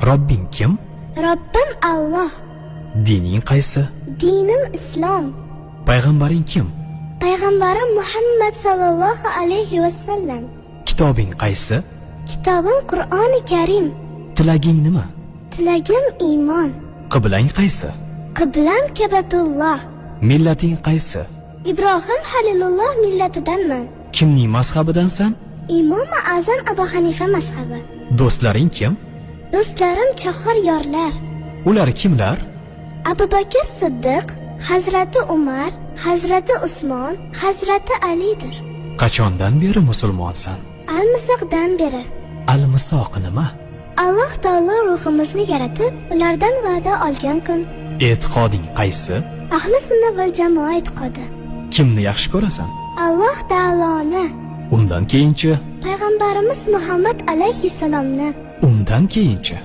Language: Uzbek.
Robbing kim? Robbim Alloh. Dining qaysi? Dinim Islom. Payg'ambaring kim? Payg'ambarim Muhammad sallallohu alayhi vasallam. Kitobing qaysi? Kitobim Qur'oni Karim. Tilaging nima? Tilagim iymon. Qiblang qaysi? Qiblam Kabatulloh. Millating qaysi? Ibrohim Halilulloh millatidanman. Kimning mazhabidansan? Imom Azam Abu Hanifa mazhabi. Do'stlaring kim? Do'stlarim chahor yorlar. Ular kimlar? Abu Bakr Siddiq, Hazrati Umar, Hazrati Usmon, Hazrati Alidir. Qachondan beri musulmonsan? Al-Misoqdan beri. Al-Misoq nima? Alloh taolo ruhimizni yaratib, ulardan va'da olgan kun. E'tiqoding qaysi? Ahli sunna val jamoa e'tiqodi. Kimni yaxshi ko'rasan? Alloh taoloni. Undan keyinchi? Payg'ambarimiz Muhammad alayhissalomni. Undan keyinchi?